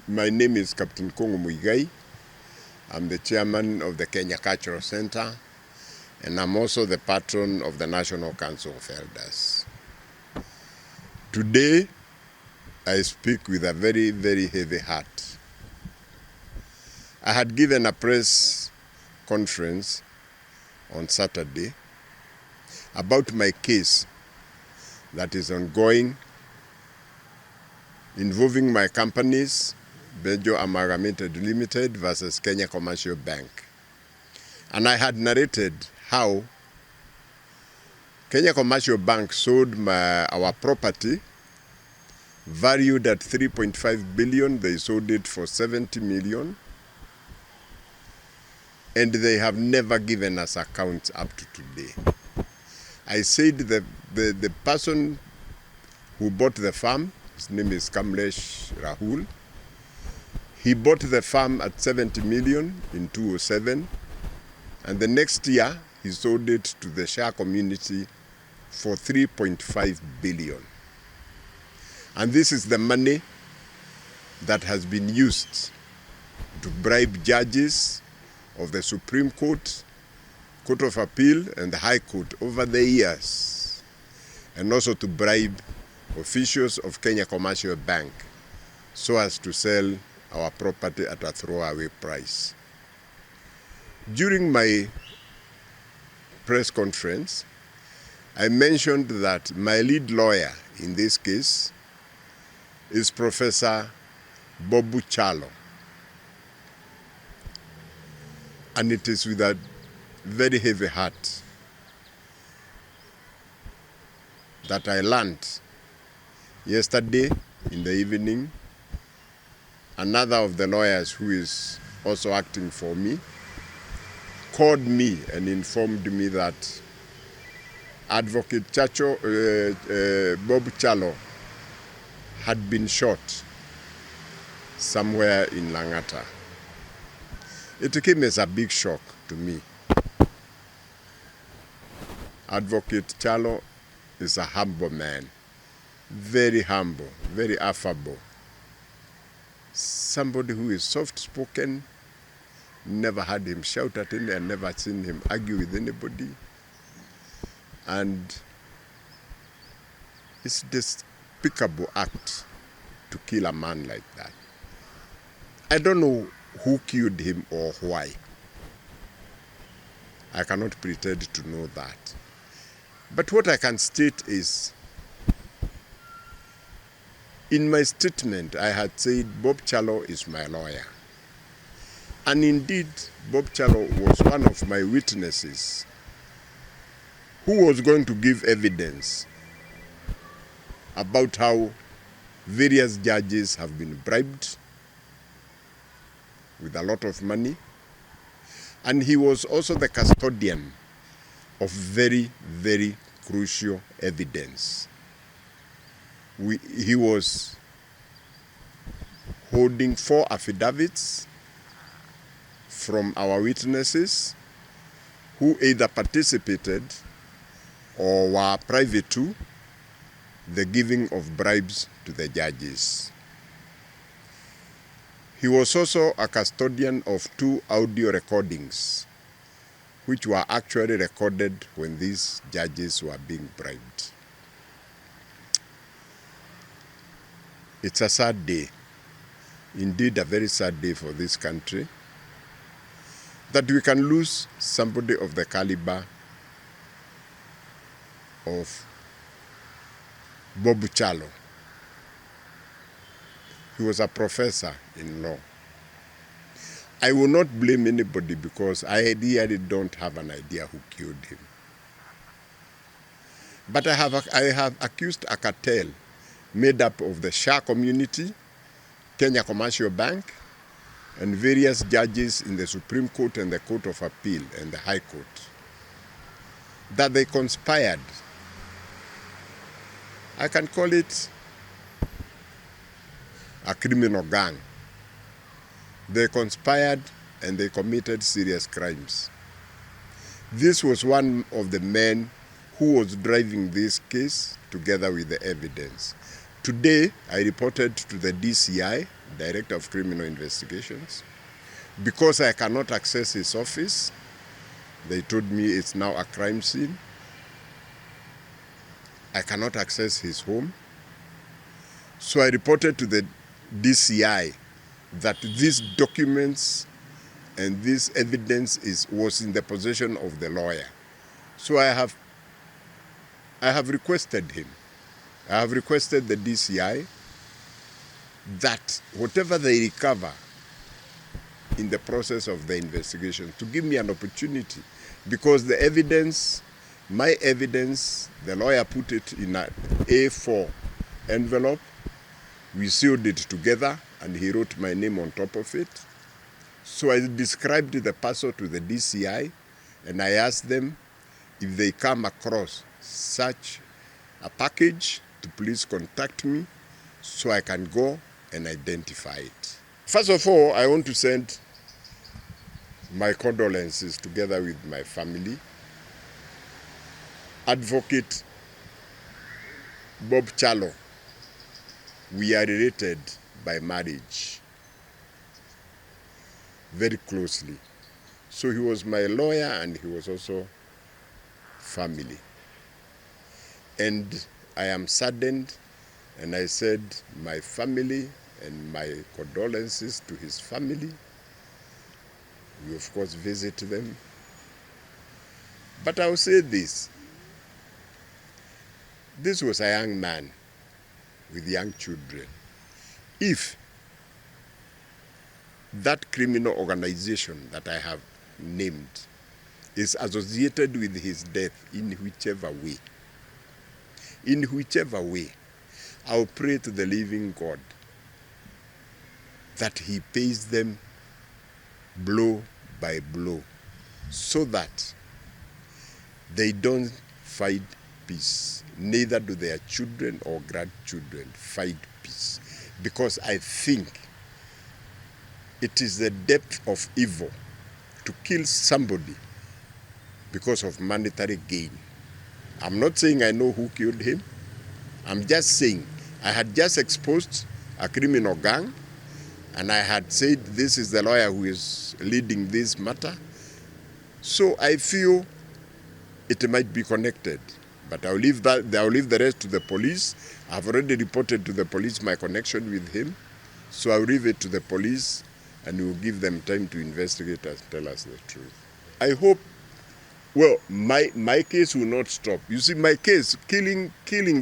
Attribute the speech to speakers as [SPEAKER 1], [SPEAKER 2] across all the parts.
[SPEAKER 1] My name is Captain Kongo Muigai. I'm the chairman of the Kenya Cultural Center, and I'm also the patron of the National Council of Elders. Today, I speak with a very, very heavy heart. I had given a press conference on Saturday about my case that is ongoing involving my companies, Bejo Amalgamated Limited versus Kenya Commercial Bank. And I had narrated how Kenya Commercial Bank sold our property valued at 3.5 billion. They sold it for 70 million. And they have never given us accounts up to today. I said that the person who bought the farm, his name is Kamlesh Rahul, he bought the farm at 70 million in 2007, and the next year he sold it to the Shah community for 3.5 billion. And this is the money that has been used to bribe judges of the Supreme Court, Court of Appeal, and the High Court over the years, and also to bribe officials of Kenya Commercial Bank so as to sell our property at a throwaway price. During my press conference, I mentioned that my lead lawyer in this case is Professor Mbobu Kyalo. And it is with a very heavy heart that I learned yesterday in the evening, another of the lawyers who is also acting for me called me and informed me that Advocate Mbobu Kyalo had been shot somewhere in Langata. It came as a big shock to me. Advocate Kyalo is a humble man, very humble, very affable. Somebody who is soft-spoken, never had him shout at any, and never seen him argue with anybody. And it's a despicable act to kill a man like that. I don't know who killed him or why. I cannot pretend to know that. But what I can state is, in my statement, I had said Mbobu Kyalo is my lawyer. And indeed, Mbobu Kyalo was one of my witnesses who was going to give evidence about how various judges have been bribed with a lot of money. And he was also the custodian of very, very crucial evidence. He was holding 4 affidavits from our witnesses who either participated or were privy to the giving of bribes to the judges. He was also a custodian of 2 audio recordings, which were actually recorded when these judges were being bribed. It's a sad day, indeed a very sad day for this country, that we can lose somebody of the caliber of Mbobu Kyalo. He was a professor in law. I will not blame anybody because I really don't have an idea who killed him. But I have accused a cartel made up of the Shah community, Kenya Commercial Bank, and various judges in the Supreme Court and the Court of Appeal and the High Court, that they conspired. I can call it a criminal gang. They conspired and they committed serious crimes. This was one of the men who was driving this case together with the evidence Today, I reported to the DCI, Director of Criminal Investigations, because I cannot access his office. They told me it's now a crime scene. I cannot access his home. So I reported to the DCI that these documents and this evidence was in the possession of the lawyer. So I have requested him. I have requested the DCI that whatever they recover in the process of the investigation to give me an opportunity, because the evidence, my evidence, the lawyer put it in an A4 envelope. We sealed it together and he wrote my name on top of it. So I described the parcel to the DCI and I asked them if they come across such a package to please contact me so I can go and identify it. First of all, I want to send my condolences together with my family. Advocate Bob Kyalo, we are related by marriage very closely. So he was my lawyer and he was also family. And I am saddened, and I said my family and my condolences to his family. We of course visit them. But I will say this. This was a young man with young children. If that criminal organization that I have named is associated with his death in whichever way, I'll pray to the living God that he pays them blow by blow so that they don't find peace. Neither do their children or grandchildren find peace. Because I think it is the depth of evil to kill somebody because of monetary gain. I'm not saying I know who killed him. I'm just saying I had just exposed a criminal gang and I had said this is the lawyer who is leading this matter. So I feel it might be connected. But I'll leave the rest to the police. I've already reported to the police my connection with him. So I'll leave it to the police and we'll give them time to investigate and tell us the truth. I hope, well, my case will not stop. You see, my case, killing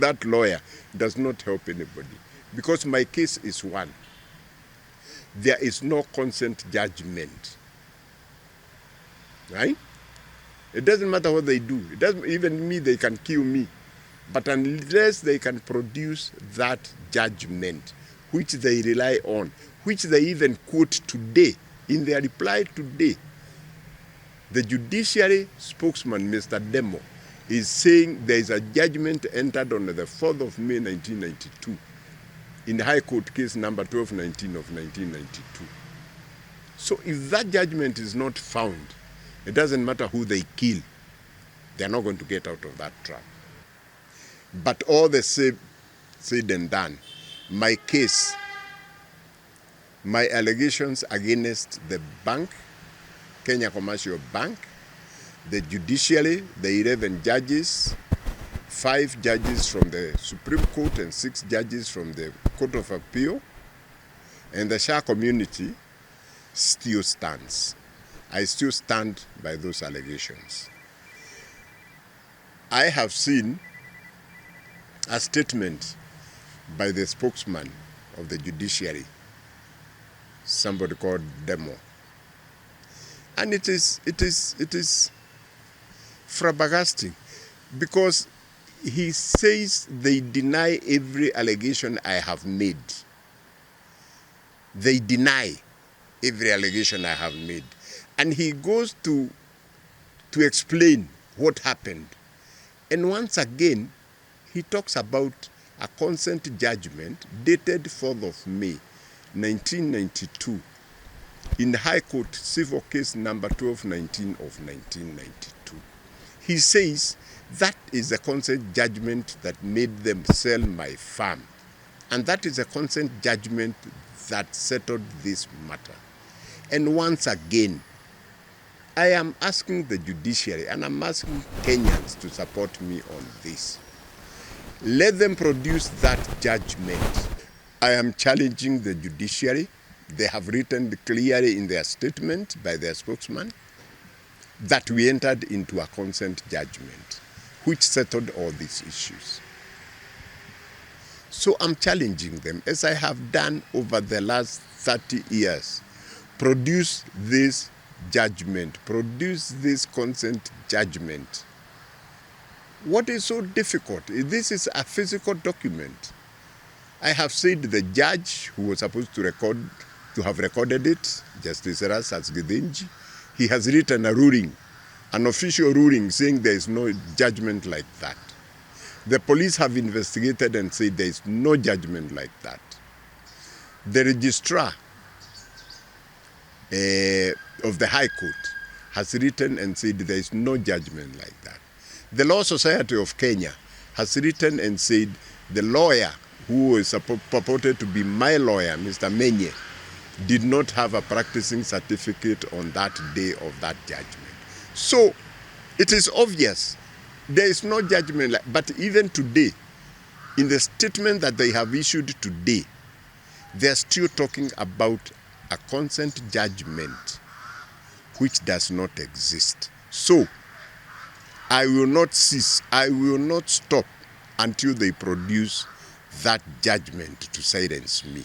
[SPEAKER 1] that lawyer does not help anybody. Because my case is one. There is no consent judgment. Right? It doesn't matter what they do. It doesn't, even me, they can kill me. But unless they can produce that judgment, which they rely on, which they even quote today, in their reply today, the judiciary spokesman, Mr. Demo, is saying there is a judgment entered on the 4th of May 1992 in the High Court case number 1219 of 1992. So if that judgment is not found, it doesn't matter who they kill, they're not going to get out of that trap. But all the said and done, my case, my allegations against the bank, Kenya Commercial Bank, the judiciary, the 11 judges, 5 judges from the Supreme Court and 6 judges from the Court of Appeal, and the Shah community still stands. I still stand by those allegations. I have seen a statement by the spokesman of the judiciary, somebody called Demo. And it is flabbergasting because he says they deny every allegation I have made. They deny every allegation I have made. And he goes to explain what happened. And once again, he talks about a consent judgment dated 4th of May, 1992, in the High Court Civil Case number 1219 of 1992. He says that is the consent judgment that made them sell my farm And that is a consent judgment that settled this matter. And once again, I am asking the judiciary and I'm asking Kenyans to support me on this. Let them produce that judgment. I am challenging the judiciary. They have written clearly in their statement by their spokesman that we entered into a consent judgment which settled all these issues. So I'm challenging them, as I have done over the last 30 years. Produce this judgment, produce this consent judgment. What is so difficult? This is a physical document. I have said the judge who was supposed to have recorded it, Justice Rasas Githinji, he has written a ruling, an official ruling saying there is no judgment like that. The police have investigated and said there is no judgment like that. The registrar of the High Court has written and said there is no judgment like that. The Law Society of Kenya has written and said the lawyer who is purported to be my lawyer, Mr. Menye, did not have a practicing certificate on that day of that judgment. So it is obvious there is no judgment. But even today, in the statement that they have issued today, they are still talking about a consent judgment which does not exist. So I will not cease, I will not stop until they produce that judgment to silence me.